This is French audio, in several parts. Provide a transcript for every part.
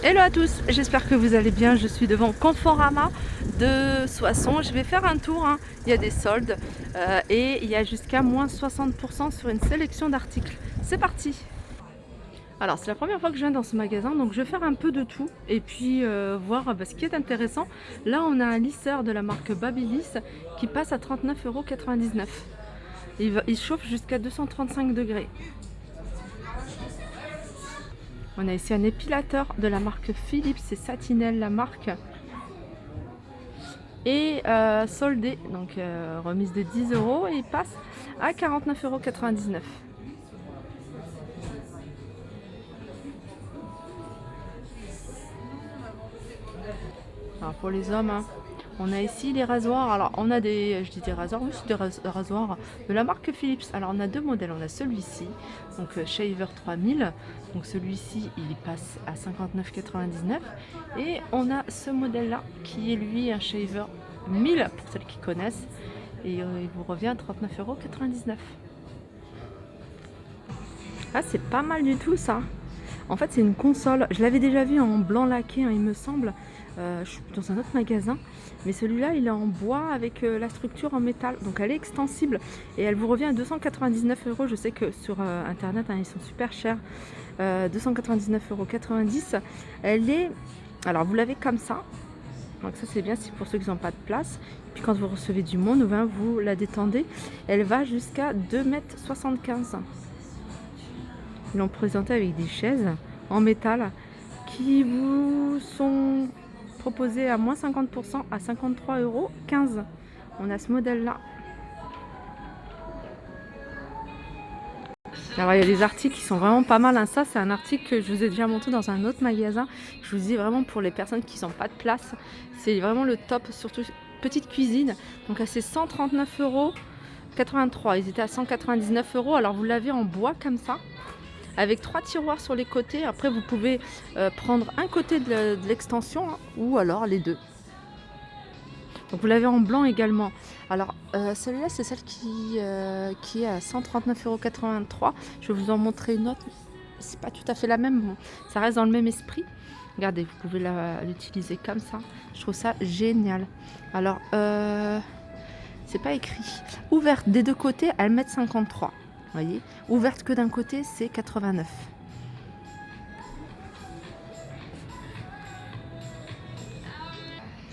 Hello à tous, j'espère que vous allez bien. Je suis devant Conforama de Soissons. Je vais faire un tour, hein. Il y a des soldes et il y a jusqu'à moins 60% sur une sélection d'articles. C'est parti. Alors c'est la première fois que je viens dans ce magasin, donc je vais faire un peu de tout et puis voir ce qui est intéressant. Là on a un lisseur de la marque Babyliss qui passe à 39,99 €. Il chauffe jusqu'à 235 degrés. On a ici un épilateur de la marque Philips, c'est Satinel la marque. Et soldé, donc remise de 10 € et il passe à 49,99 €. Alors pour les hommes, hein, on a ici les rasoirs. Alors on a des, je dis des rasoirs, oui c'est des rasoirs de la marque Philips. Alors on a deux modèles, on a celui-ci, donc Shaver 3000, donc celui-ci il passe à 59,99 € et on a ce modèle là qui est lui un Shaver 1000 pour celles qui connaissent et il vous revient à 39,99 €. Ah c'est pas mal du tout ça. En fait c'est une console, je l'avais déjà vu en blanc laqué, hein, il me semble. Je suis dans un autre magasin, mais celui-là il est en bois avec la structure en métal, donc elle est extensible et elle vous revient à 299 €. Je sais que sur internet hein, ils sont super chers, 299,90 €. Elle est, alors vous l'avez comme ça, donc ça c'est bien si pour ceux qui n'ont pas de place. Puis quand vous recevez du monde, vous la détendez, elle va jusqu'à 2,75 m. Ils l'ont présenté avec des chaises en métal qui vous sont proposées à moins 50% à 53,15 €. On a ce modèle là. Alors il y a des articles qui sont vraiment pas mal, hein. Ça c'est un article que je vous ai déjà montré dans un autre magasin. Je vous dis vraiment pour les personnes qui n'ont pas de place, c'est vraiment le top, surtout petite cuisine. Donc là c'est 139,83 €. Ils étaient à 199 €. Alors vous l'avez en bois comme ça, avec 3 tiroirs sur les côtés. Après vous pouvez prendre un côté de l'extension hein, ou alors les deux. Donc vous l'avez en blanc également. Alors celle-là c'est celle qui est à 139,83 €. Je vais vous en montrer une autre. C'est pas tout à fait la même, bon, ça reste dans le même esprit. Regardez, vous pouvez l'utiliser comme ça. Je trouve ça génial. Alors c'est pas écrit. Ouverte des deux côtés à 1,53 m. Voyez, ouverte que d'un côté c'est 89.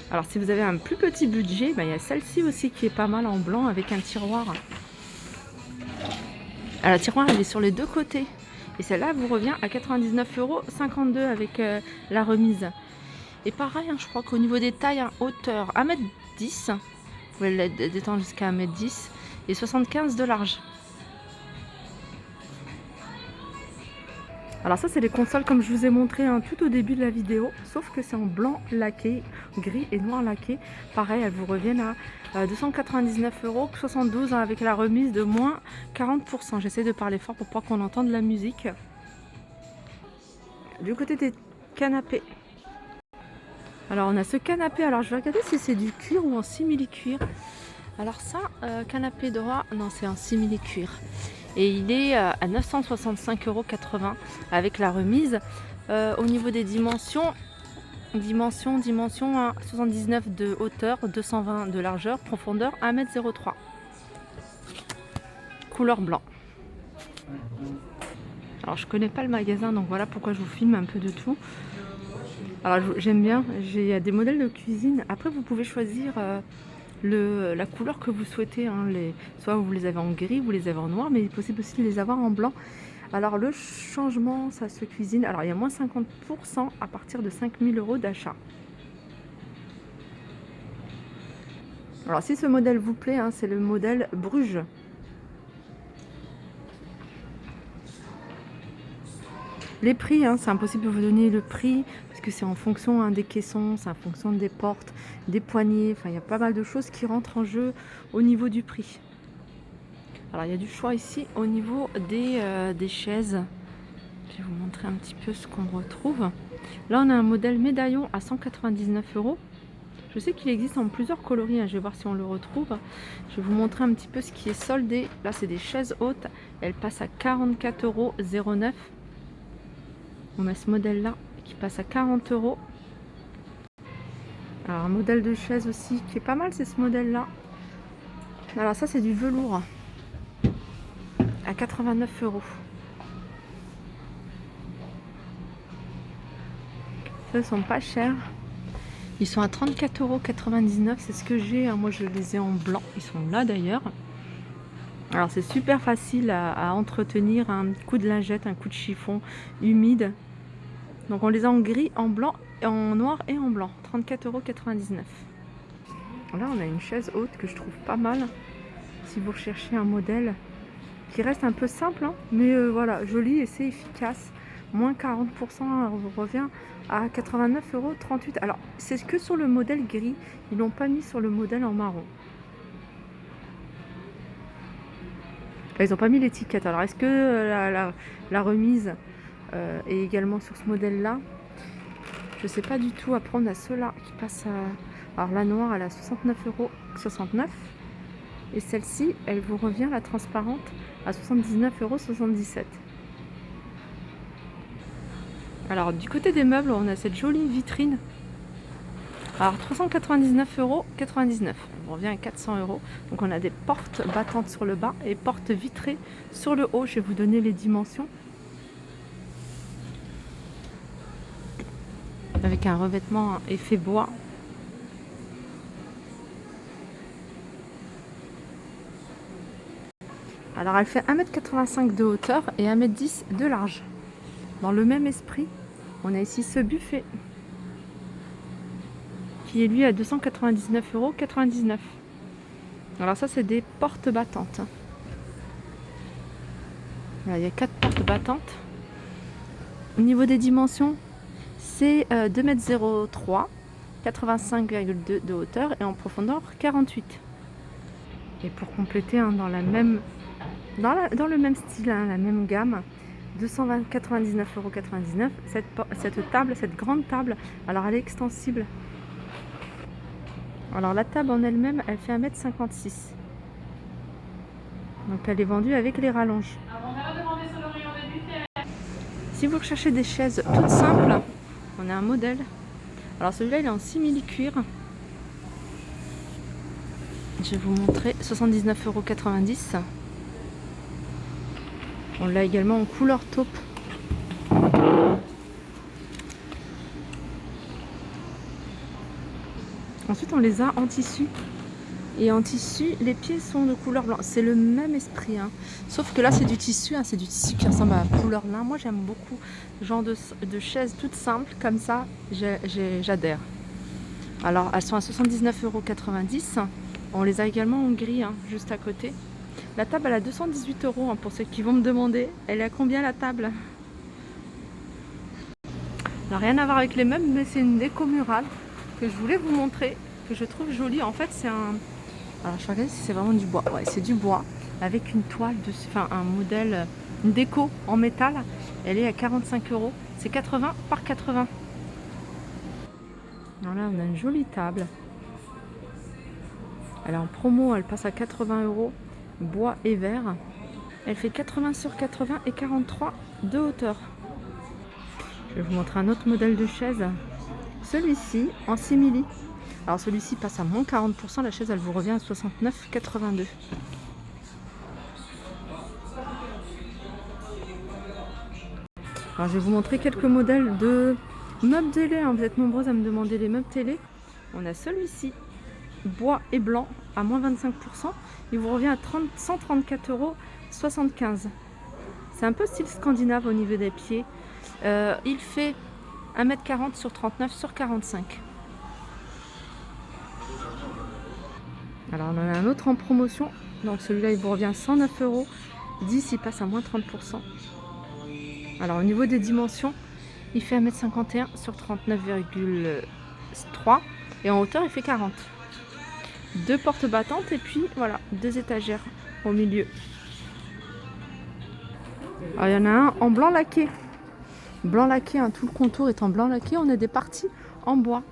Alors si vous avez un plus petit budget, il y a celle-ci aussi qui est pas mal en blanc avec un tiroir. Alors, le tiroir il est sur les deux côtés et celle-là vous revient à 99,52 € avec la remise. Et pareil, hein, je crois qu'au niveau des tailles, hein, hauteur 1,10 m, vous pouvez la détendre jusqu'à 1,10 m et 75 de large. Alors ça c'est les consoles comme je vous ai montré hein, tout au début de la vidéo, sauf que c'est en blanc laqué, gris et noir laqué. Pareil, elles vous reviennent à 299,72 € avec la remise de moins 40%. J'essaie de parler fort pour pas qu'on entende la musique. Du côté des canapés. Alors on a ce canapé, alors je vais regarder si c'est du cuir ou en simili-cuir. Alors ça, canapé droit, non c'est en simili-cuir. Et il est à 965,80 € avec la remise. Au niveau des dimensions, dimension à 79 de hauteur, 220 de largeur, profondeur 1,03 m. Couleur blanc. Alors je connais pas le magasin, donc voilà pourquoi je vous filme un peu de tout. Alors j'aime bien, il y a des modèles de cuisine. Après vous pouvez choisir la couleur que vous souhaitez, hein, soit vous les avez en gris, vous les avez en noir, mais il est possible aussi de les avoir en blanc. Alors le changement, ça se cuisine. Alors il y a moins 50% à partir de 5 000 € d'achat. Alors si ce modèle vous plaît, hein, c'est le modèle Bruges. Les prix, hein, c'est impossible de vous donner le prix parce que c'est en fonction hein, des caissons, c'est en fonction des portes, des poignées. Enfin, il y a pas mal de choses qui rentrent en jeu au niveau du prix. Alors, il y a du choix ici au niveau des chaises. Je vais vous montrer un petit peu ce qu'on retrouve. Là, on a un modèle médaillon à 199 €. Je sais qu'il existe en plusieurs coloris. Hein. Je vais voir si on le retrouve. Je vais vous montrer un petit peu ce qui est soldé. Là, c'est des chaises hautes. Elles passent à 44,09 €. On a ce modèle là qui passe à 40 €. Alors un modèle de chaise aussi qui est pas mal, c'est ce modèle là. Alors ça c'est du velours à 89 €. Ils sont pas chers. Ils sont à 34,99 €. C'est ce que j'ai, hein. Moi je les ai en blanc. Ils sont là d'ailleurs. Alors c'est super facile à entretenir, un coup de lingette, un coup de chiffon humide. Donc on les a en gris, en blanc, en noir et en blanc. 34,99 €. Là on a une chaise haute que je trouve pas mal. Si vous recherchez un modèle qui reste un peu simple, hein, mais voilà, joli et c'est efficace. Moins 40%, on revient à 89,38 €. Alors c'est que sur le modèle gris, ils l'ont pas mis sur le modèle en marron. Ils n'ont pas mis l'étiquette. Alors est-ce que la remise est également sur ce modèle là? Je ne sais pas du tout. À prendre à ceux-là qui passent à... Alors la noire elle a 69,69 € et celle-ci elle vous revient, la transparente, à 79,77 €. Alors du côté des meubles, on a cette jolie vitrine. Alors 399,99 €. On revient à 400 €. Donc on a des portes battantes sur le bas et portes vitrées sur le haut. Je vais vous donner les dimensions. Avec un revêtement effet bois. Alors elle fait 1,85 m de hauteur et 1,10 m de large. Dans le même esprit, on a ici ce buffet qui est lui à 299,99 €. Alors ça c'est des portes battantes. Là, il y a 4 portes battantes. Au niveau des dimensions, c'est 2,03 m, 85,2 de hauteur et en profondeur 48. Et pour compléter, hein, dans le même style, hein, la même gamme, 299,99 €. Cette table, cette grande table, alors elle est extensible. Alors la table en elle-même, elle fait 1,56 m. Donc elle est vendue avec les rallonges. Si vous recherchez des chaises toutes simples, on a un modèle. Alors celui-là, il est en simili-cuir. Je vais vous montrer, 79,90 €. On l'a également en couleur taupe. Ensuite, on les a en tissu. Et en tissu, les pieds sont de couleur blanc. C'est le même esprit, hein. Sauf que là, c'est du tissu, hein. C'est du tissu qui ressemble à la couleur lin. Moi, j'aime beaucoup ce genre de chaises toutes simples, comme ça, j'adhère. Alors, elles sont à 79,90 €. On les a également en gris, hein, juste à côté. La table, elle a 218 €, hein, pour ceux qui vont me demander. Elle est à combien la table? Ça n'a rien à voir avec les meubles, mais c'est une déco murale que je voulais vous montrer, que je trouve jolie. En fait, c'est un... Alors, je vais regarder si c'est vraiment du bois. Ouais, c'est du bois, avec une toile dessus, enfin un modèle, une déco en métal. Elle est à 45 €. C'est 80 par 80. Alors là, on a une jolie table. Elle est en promo, elle passe à 80 €, bois et verre. Elle fait 80 sur 80 et 43 de hauteur. Je vais vous montrer un autre modèle de chaise. Celui-ci en simili. Alors celui-ci passe à moins 40%. La chaise, elle vous revient à 69,82 €. Alors je vais vous montrer quelques modèles de meubles télé, hein. Vous êtes nombreux à me demander les meubles télé. On a celui-ci, bois et blanc, à moins 25%. Il vous revient à 134,75 €. C'est un peu style scandinave au niveau des pieds. Il fait 1,40 m sur 39 sur 45. Alors on en a un autre en promotion. Donc celui-là, il vous revient à 109 €. 10, il passe à moins 30%. Alors au niveau des dimensions, il fait 1,51 m sur 39,3 et en hauteur il fait 40. Deux portes battantes et puis voilà, deux étagères au milieu. Alors il y en a un en blanc laqué. Blanc laqué, hein, tout le contour est en blanc laqué. On a des parties en bois.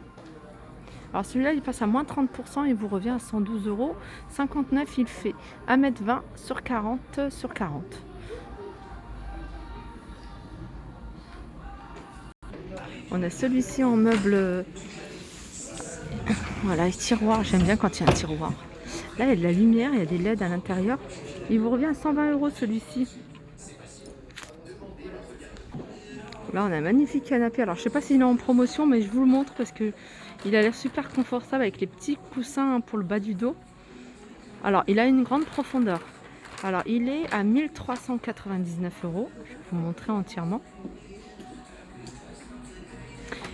Alors celui-là, il passe à moins 30%, il vous revient à 112 €. 59, il fait 1,20 m sur 40 sur 40. On a celui-ci en meuble. Voilà, les tiroirs. J'aime bien quand il y a un tiroir. Là, il y a de la lumière, il y a des LED à l'intérieur. Il vous revient à 120 € celui-ci. Là, on a un magnifique canapé. Alors, je sais pas s'il est en promotion, mais je vous le montre parce que il a l'air super confortable avec les petits coussins pour le bas du dos. Alors, il a une grande profondeur. Alors, il est à 1399 €. Je vais vous montrer entièrement.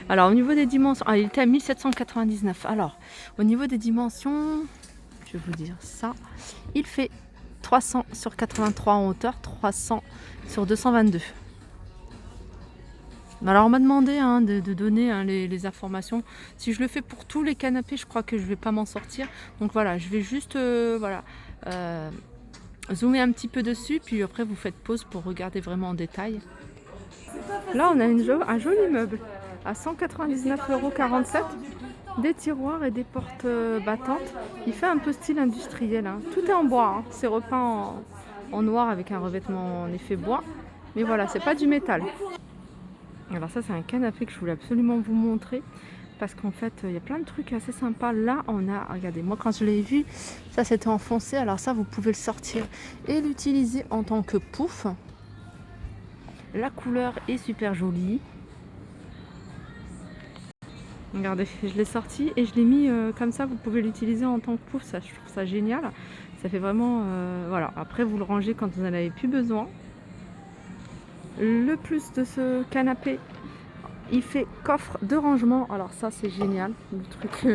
Alors, au niveau des dimensions, il était à 1799. Alors, au niveau des dimensions, je vais vous dire ça. Il fait 300 sur 83 en hauteur, 300 sur 222. Alors, on m'a demandé de donner les informations. Si je le fais pour tous les canapés, je crois que je ne vais pas m'en sortir. Donc voilà, je vais juste zoomer un petit peu dessus, puis après vous faites pause pour regarder vraiment en détail. Là, on a un joli meuble à 199,47 €, des tiroirs et des portes battantes. Il fait un peu style industriel. Tout est en bois, c'est repeint en noir avec un revêtement en effet bois. Mais voilà, c'est pas du métal. Alors ça, c'est un canapé que je voulais absolument vous montrer. Parce qu'en fait, il y a plein de trucs assez sympas. Là, on a, regardez, moi quand je l'ai vu, ça c'était enfoncé. Alors ça, vous pouvez le sortir et l'utiliser en tant que pouf. La couleur est super jolie. Regardez, je l'ai sorti et je l'ai mis comme ça. Vous pouvez l'utiliser en tant que pouf. Ça, je trouve ça génial. Ça fait vraiment, voilà. Après, vous le rangez quand vous n'en avez plus besoin. Le plus de ce canapé, il fait coffre de rangement. Alors ça, c'est génial. Le truc,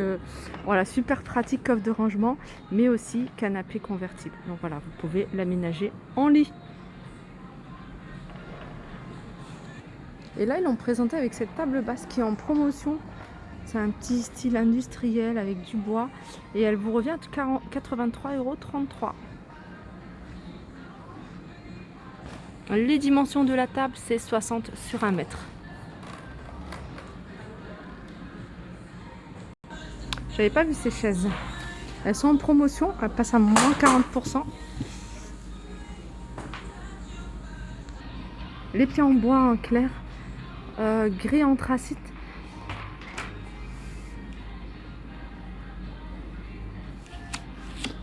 voilà, super pratique, coffre de rangement, mais aussi canapé convertible. Donc voilà, vous pouvez l'aménager en lit. Et là, ils l'ont présenté avec cette table basse qui est en promotion. C'est un petit style industriel avec du bois. Et elle vous revient à 83,33 €. Les dimensions de la table, c'est 60 sur 1 mètre. J'avais pas vu ces chaises. Elles sont en promotion, elles passent à moins 40%. Les pieds en bois en clair, gris anthracite.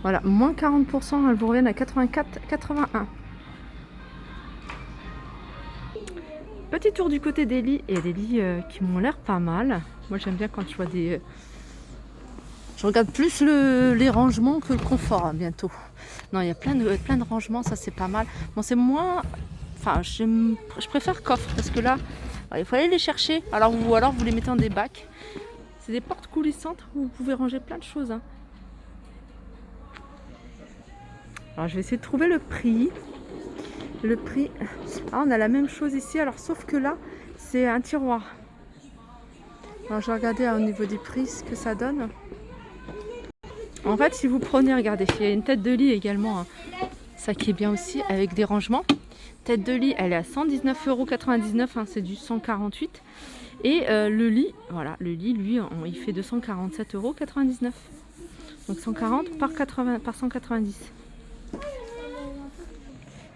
Voilà, moins 40%, elles vous reviennent à 84,81 €. Petit tour du côté des lits. Et des lits qui m'ont l'air pas mal. Moi, j'aime bien quand je vois des... Je regarde plus les rangements que le confort bientôt. Non, il y a plein de rangements, ça c'est pas mal. Bon, c'est moins... Enfin, je préfère coffre parce que là, il faut aller les chercher. Alors, ou alors vous les mettez dans des bacs. C'est des portes coulissantes où vous pouvez ranger plein de choses. Alors, je vais essayer de trouver le prix. Le prix... Ah, on a la même chose ici. Alors, sauf que là, c'est un tiroir. Alors, je vais regarder au niveau des prix ce que ça donne. En fait, si vous prenez, regardez, il y a une tête de lit également. Ça qui est bien aussi, avec des rangements. Tête de lit, elle est à 119,99 €. C'est du 148. Et le lit, voilà, le lit, lui, il fait 247,99 €. Donc 140 par 190.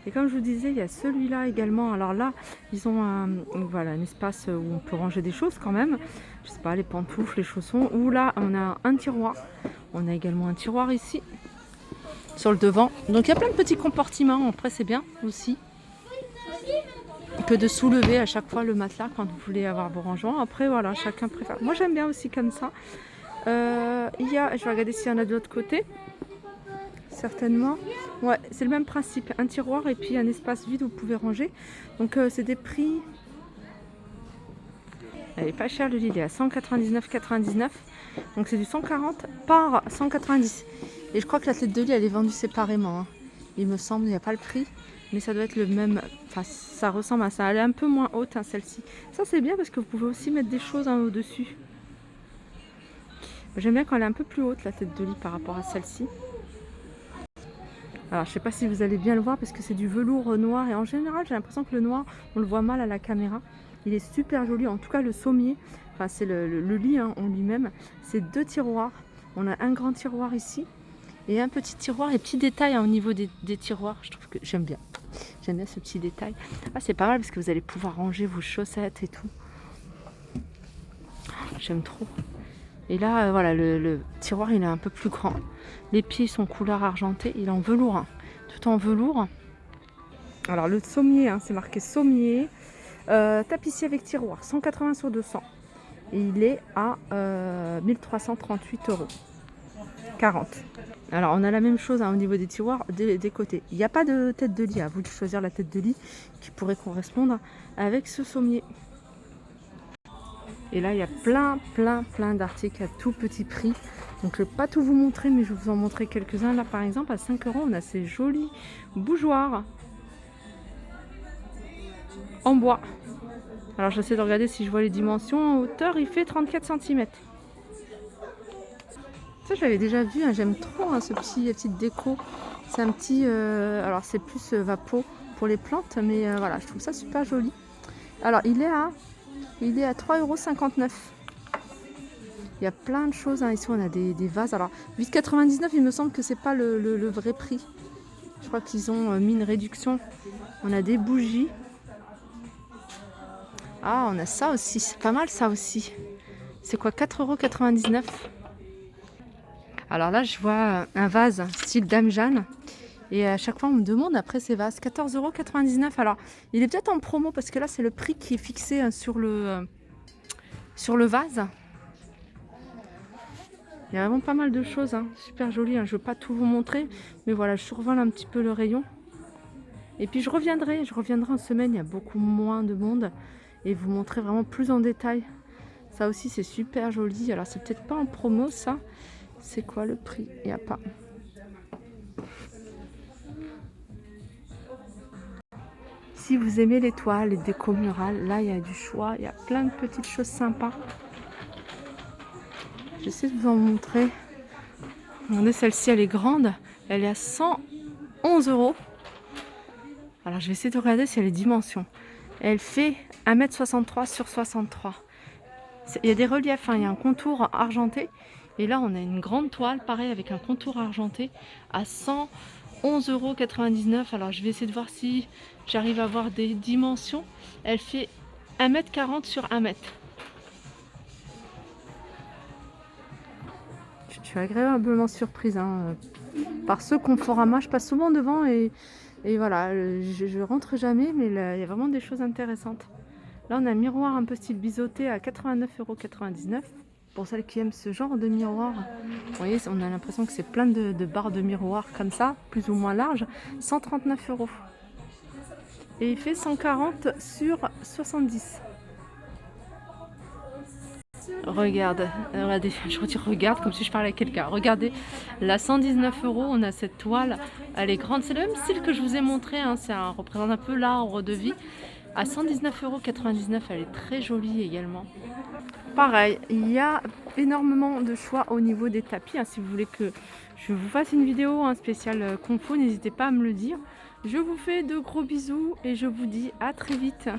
Et comme je vous disais, il y a celui-là également. Alors là, ils ont voilà, un espace où on peut ranger des choses quand même. Je sais pas, les pantoufles, les chaussons. Ou là, on a un tiroir. On a également un tiroir ici, sur le devant. Donc il y a plein de petits compartiments. Après, c'est bien aussi que de soulever à chaque fois le matelas quand vous voulez avoir vos rangements. Après, voilà, chacun préfère. Moi, j'aime bien aussi comme ça. Je vais regarder s'il y en a de l'autre côté. Certainement. Ouais, c'est le même principe. Un tiroir et puis un espace vide où vous pouvez ranger. Donc, c'est des prix... Elle est pas chère, le lit, il est à 199,99 €. Donc, c'est du 140 par 190. Et je crois que la tête de lit, elle est vendue séparément. Il me semble, il n'y a pas le prix. Mais ça doit être le même... Enfin, ça ressemble à ça. Elle est un peu moins haute, celle-ci. Ça, c'est bien parce que vous pouvez aussi mettre des choses au-dessus. J'aime bien quand elle est un peu plus haute, la tête de lit, par rapport à celle-ci. Alors, je ne sais pas si vous allez bien le voir parce que c'est du velours noir. Et en général, j'ai l'impression que le noir, on le voit mal à la caméra. Il est super joli. En tout cas, le sommier, enfin, c'est le lit en lui-même. C'est 2 tiroirs. On a un grand tiroir ici et un petit tiroir. Et petits détails au niveau des tiroirs. Je trouve que j'aime bien. J'aime bien ce petit détail. Ah, c'est pas mal parce que vous allez pouvoir ranger vos chaussettes et tout. j'aime trop. Et là, voilà, le tiroir, il est un peu plus grand. Les pieds sont couleur argentée. Il est en velours, hein, tout en velours. Alors, le sommier, hein, c'est marqué sommier. Tapissier avec tiroir, 180 sur 200. Et il est à 1338 €. 40. Alors, on a la même chose, hein, au niveau des tiroirs des côtés. Il n'y a pas de tête de lit. À vous de choisir la tête de lit qui pourrait correspondre avec ce sommier. Et là, il y a plein d'articles à tout petit prix. Donc, je ne vais pas tout vous montrer, mais je vais vous en montrer quelques-uns. Là, par exemple, à 5 €, on a ces jolis bougeoirs en bois. Alors, j'essaie de regarder si je vois les dimensions. En hauteur, il fait 34 cm. Ça, je l'avais déjà vu. Hein, j'aime trop, hein, ce petite déco. C'est un petit... alors, c'est plus vapeau pour les plantes, mais voilà, je trouve ça super joli. Alors, il est à 3,59 €. Il y a plein de choses, hein. Ici on a des vases. Alors 8,99 €, il me semble que c'est pas le vrai prix. Je crois qu'ils ont mis une réduction. On a des bougies. Ah, on a ça aussi. C'est pas mal ça aussi. C'est quoi, 4,99 €? Alors là, je vois un vase style Dame Jeanne. Et à chaque fois, on me demande après ces vases. 14,99 €. Alors, il est peut-être en promo parce que là, c'est le prix qui est fixé, hein, sur le vase. Il y a vraiment pas mal de choses, hein. Super joli, hein. Je ne veux pas tout vous montrer, mais voilà, je survole un petit peu le rayon. Et puis je reviendrai en semaine, il y a beaucoup moins de monde, et vous montrer vraiment plus en détail. Ça aussi, c'est super joli. Alors, c'est peut-être pas en promo, ça. C'est quoi le prix? Il n'y a pas. Si vous aimez les toiles, les décos murales, là, il y a du choix. Il y a plein de petites choses sympas. J'essaie de vous en montrer. Regardez, celle-ci, elle est grande. Elle est à 111 €. Alors, je vais essayer de regarder si elle a les dimensions. Elle fait 1,63 m sur 63. Il y a des reliefs, hein. Il y a un contour argenté. Et là, on a une grande toile, pareil, avec un contour argenté à 111,99 €. Alors, je vais essayer de voir si j'arrive à voir des dimensions. Elle fait 1,40 m sur 1 m. Je suis agréablement surprise, hein, par ce Conforama. Je passe souvent devant et voilà, je rentre jamais, mais là, il y a vraiment des choses intéressantes. Là, on a un miroir un peu style biseauté à 89,99 €. Pour celles qui aiment ce genre de miroir, vous voyez, on a l'impression que c'est plein de barres de miroirs comme ça, plus ou moins larges, 139 €. Et il fait 140 sur 70. Regardez, je redis regarde comme si je parlais à quelqu'un. Regardez, là 119 €, on a cette toile, elle est grande, c'est le même style que je vous ai montré, hein, représente un peu l'arbre de vie. À 119,99 €, elle est très jolie également. Pareil, il y a énormément de choix au niveau des tapis, hein. Si vous voulez que je vous fasse une vidéo, un spécial Kung Fu, n'hésitez pas à me le dire. Je vous fais de gros bisous et je vous dis à très vite.